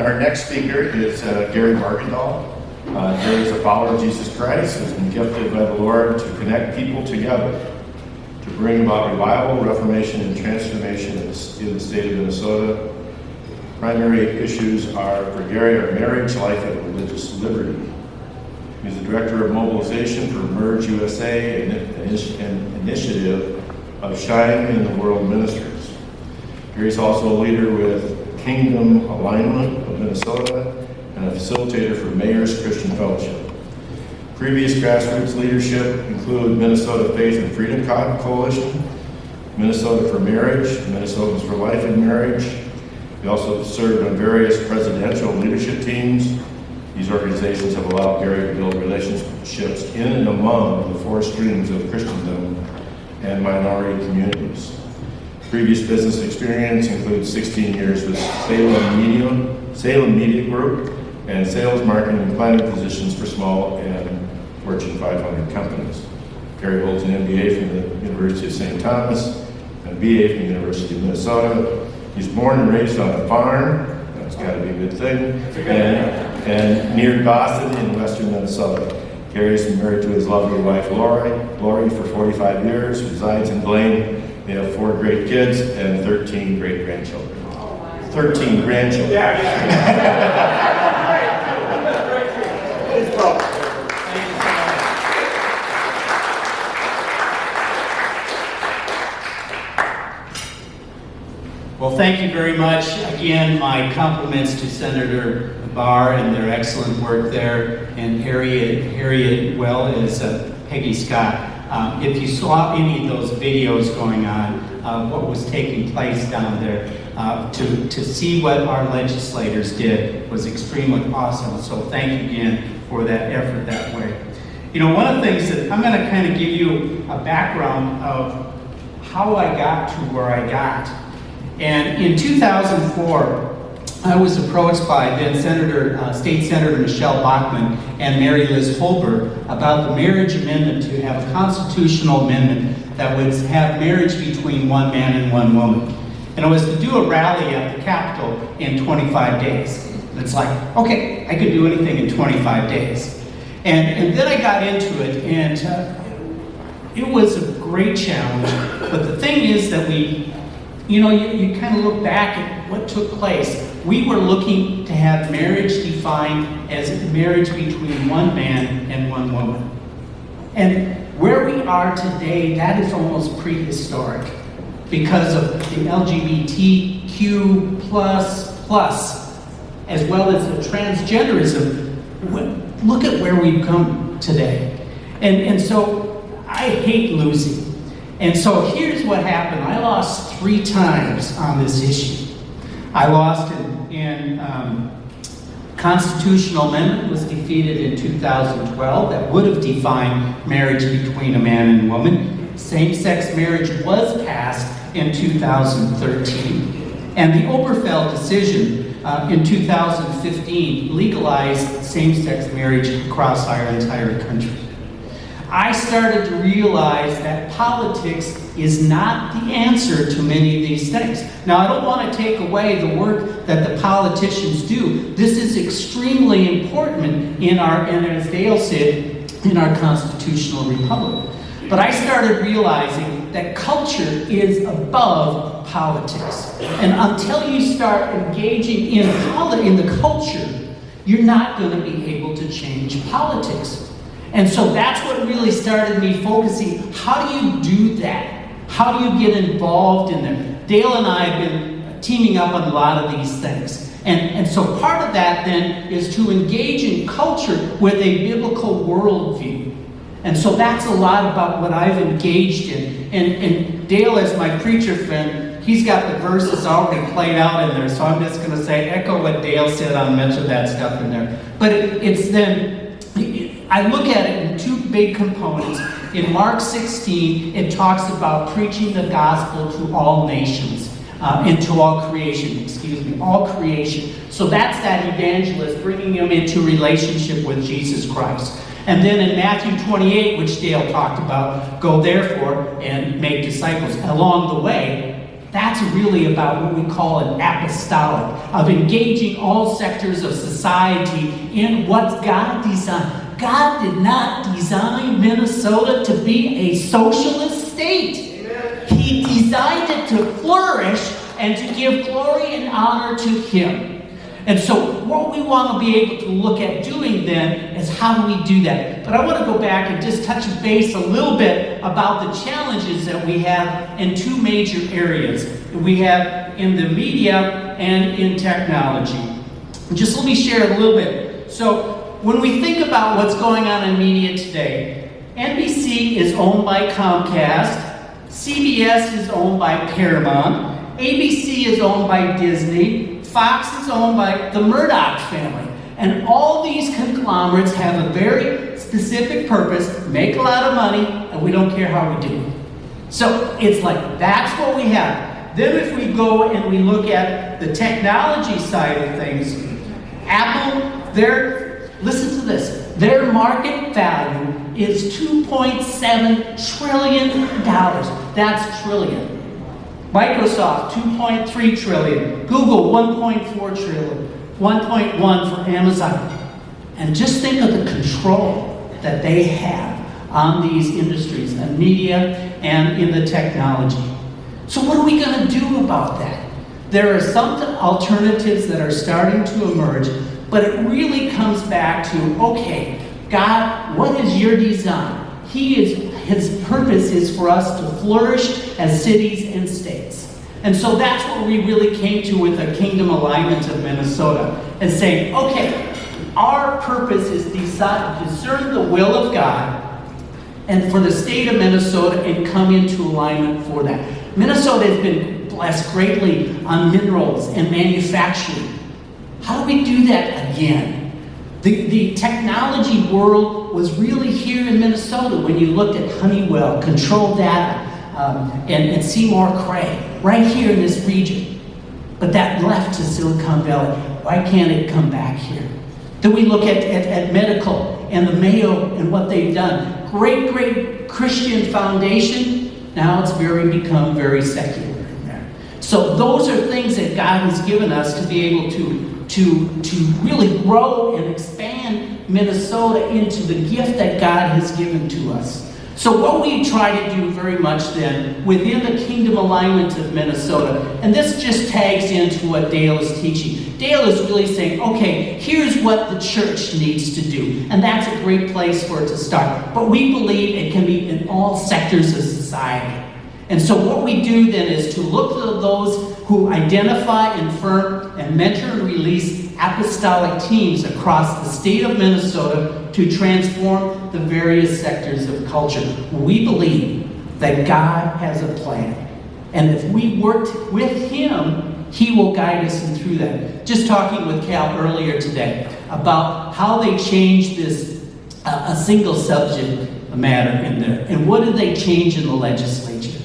Our next speaker is Gary Borgendale. Gary is a follower of Jesus Christ, who has been gifted by the Lord to connect people together, to bring about revival, reformation, and transformation in the state of Minnesota. Primary issues for Gary are marriage, life, and religious liberty. He's the director of mobilization for Merge USA, an initiative of Shine in the World Ministries. Gary's also a leader with Kingdom Alignment of Minnesota and a facilitator for Mayor's Christian Fellowship. Previous grassroots leadership include Minnesota Faith and Freedom Coalition, Minnesota for Marriage, Minnesotans for Life and Marriage. He also served on various presidential leadership teams. These organizations have allowed Gary to build relationships in and among the four streams of Christendom and minority communities. Previous business experience includes 16 years with Salem Media Group and sales, marketing, and planning positions for small and Fortune 500 companies. Gary holds an MBA from the University of St. Thomas and a BA from the University of Minnesota. He's born and raised on a farm, that's got to be a good thing, and near Boston in western Minnesota. Gary's been married to his lovely wife, Lori, for 45 years, resides in Blaine. They have 4 great kids and 13 great grandchildren. 13 grandchildren. Well, thank you very much. Again, my compliments to Senator Barr and their excellent work there, and Harriet well as Peggy Scott. If you saw any of those videos going on, what was taking place down there, to see what our legislators did was extremely awesome. So thank you again for that effort that way. You know, one of the things that I'm going to kind of give you a background of how I got to where I got. And in 2004, I was approached by then State Senator Michelle Bachmann and Mary Liz Holberg about the marriage amendment, to have a constitutional amendment that would have marriage between one man and one woman. And it was to do a rally at the Capitol in 25 days. And it's like, okay, I could do anything in 25 days. And then I got into it, and it was a great challenge. But the thing is that you kind of look back at what took place. We were looking to have marriage defined as marriage between one man and one woman. And where we are today, that is almost prehistoric because of the LGBTQ+, as well as the transgenderism. Look at where we've come today. And so I hate losing. And so here's what happened. I lost 3 times on this issue. I lost in constitutional amendment was defeated in 2012 that would have defined marriage between a man and a woman. Same-sex marriage was passed in 2013. And the Obergefell decision in 2015 legalized same-sex marriage across our entire country. I started to realize that politics is not the answer to many of these things. Now, I don't want to take away the work that the politicians do. This is extremely important in our, and as Dale said, in our constitutional republic. But I started realizing that culture is above politics. And until you start engaging in the culture, you're not going to be able to change politics. And so that's what really started me focusing. How do you do that? How do you get involved in them? Dale and I have been teaming up on a lot of these things. And so part of that then is to engage in culture with a biblical worldview. And so that's a lot about what I've engaged in. And Dale, as my preacher friend, he's got the verses already played out in there. So I'm just going to say, echo what Dale said on much of that stuff in there. But it's then, I look at it in 2 big components. In Mark 16, it talks about preaching the gospel to all nations, and to all creation, all creation. So that's that evangelist, bringing them into relationship with Jesus Christ. And then in Matthew 28, which Dale talked about, go therefore and make disciples. Along the way, That's really about what we call an apostolic, of engaging all sectors of society in what God designed. God did not design Minnesota to be a socialist state. Amen. He designed it to flourish and to give glory and honor to Him. And so what we want to be able to look at doing then is how do we do that? But I want to go back and just touch base a little bit about the challenges that we have in two major areas. We have in the media and in technology. Just let me share a little bit. So when we think about what's going on in media today, NBC is owned by Comcast, CBS is owned by Paramount, ABC is owned by Disney, Fox is owned by the Murdoch family. And all these conglomerates have a very specific purpose, make a lot of money, and we don't care how we do it. So it's like, that's what we have. Then if we go and we look at the technology side of things, Apple, listen to this, their market value is $2.7 trillion. That's trillion. Microsoft, 2.3 trillion. Google, 1.4 trillion. 1.1 for Amazon. And just think of the control that they have on these industries, in media and in the technology. So what are we going to do about that? There are some alternatives that are starting to emerge, but it really comes back to, okay, God, what is your design? His purpose is for us to flourish as cities and states. And so that's what we really came to with the Kingdom Alignment of Minnesota, and saying, okay, our purpose is to discern the will of God and for the state of Minnesota and come into alignment for that. Minnesota has been blessed greatly on minerals and manufacturing. How do we do that again? The technology world was really here in Minnesota when you looked at Honeywell, Control Data, and Seymour Cray, right here in this region. But that left to Silicon Valley. Why can't it come back here? Then we look at medical and the Mayo and what they've done. Great Christian foundation. Now it's become very secular in there. So those are things that God has given us to be able to really grow and expand Minnesota into the gift that God has given to us. So what we try to do very much then, within the Kingdom Alignment of Minnesota, and this just tags into what Dale is teaching. Dale is really saying, okay, here's what the church needs to do. And that's a great place for it to start. But we believe it can be in all sectors of society. And so what we do then is to look at those who identify, infirm, and mentor and release apostolic teams across the state of Minnesota to transform the various sectors of culture. We believe that God has a plan. And if we work with Him, He will guide us through that. Just talking with Cal earlier today about how they changed this, a single subject matter in there. And what did they change in the legislature?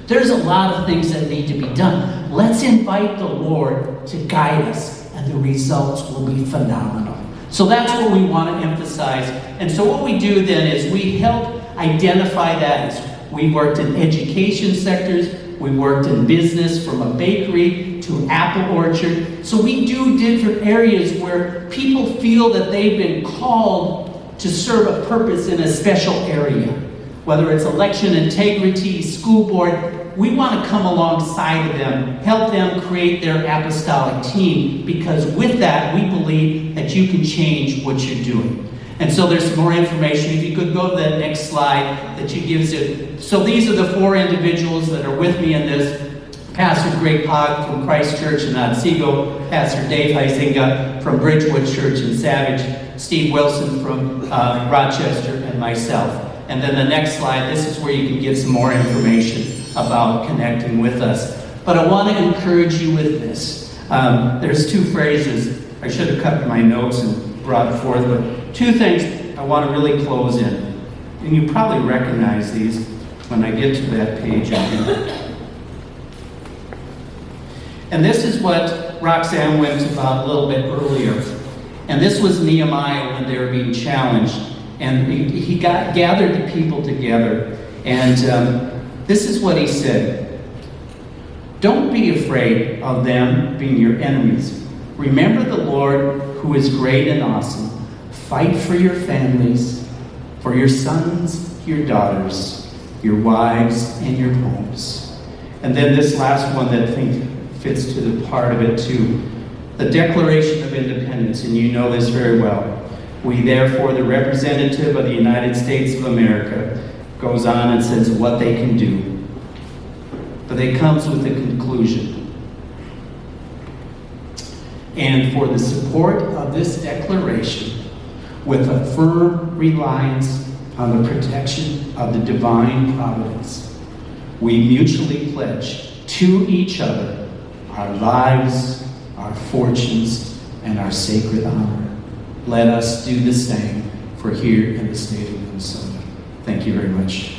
There's a lot of things that need to be done. Let's invite the Lord to guide us, and the results will be phenomenal. So that's what we want to emphasize. And so what we do then is we help identify that. We worked in education sectors, we worked in business from a bakery to apple orchard. So we do different areas where people feel that they've been called to serve a purpose in a special area. Whether it's election integrity, school board, we want to come alongside of them, help them create their apostolic team, because with that, we believe that you can change what you're doing. And so there's some more information. If you could go to that next slide that gives it. So these are the four individuals that are with me in this. Pastor Greg Hogg from Christ Church in Otsego, Pastor Dave Huizinga from Bridgewood Church in Savage, Steve Wilson from Rochester, and myself. And then the next slide, this is where you can get some more information about connecting with us. But I want to encourage you with this. There's two phrases. I should have cut my notes and brought forth, but two things I want to really close in. And you probably recognize these when I get to that page again. And this is what Roxanne went about a little bit earlier. And this was Nehemiah when they were being challenged. And he gathered the people together. And this is what he said. Don't be afraid of them being your enemies. Remember the Lord who is great and awesome. Fight for your families, for your sons, your daughters, your wives, and your homes. And then this last one that I think fits to the part of it too. The Declaration of Independence, and you know this very well. We therefore, the representative of the United States of America, goes on and says what they can do. But it comes with a conclusion. And for the support of this declaration, with a firm reliance on the protection of the divine providence, we mutually pledge to each other our lives, our fortunes, and our sacred honor. Let us do the same for here in the state of Minnesota. Thank you very much.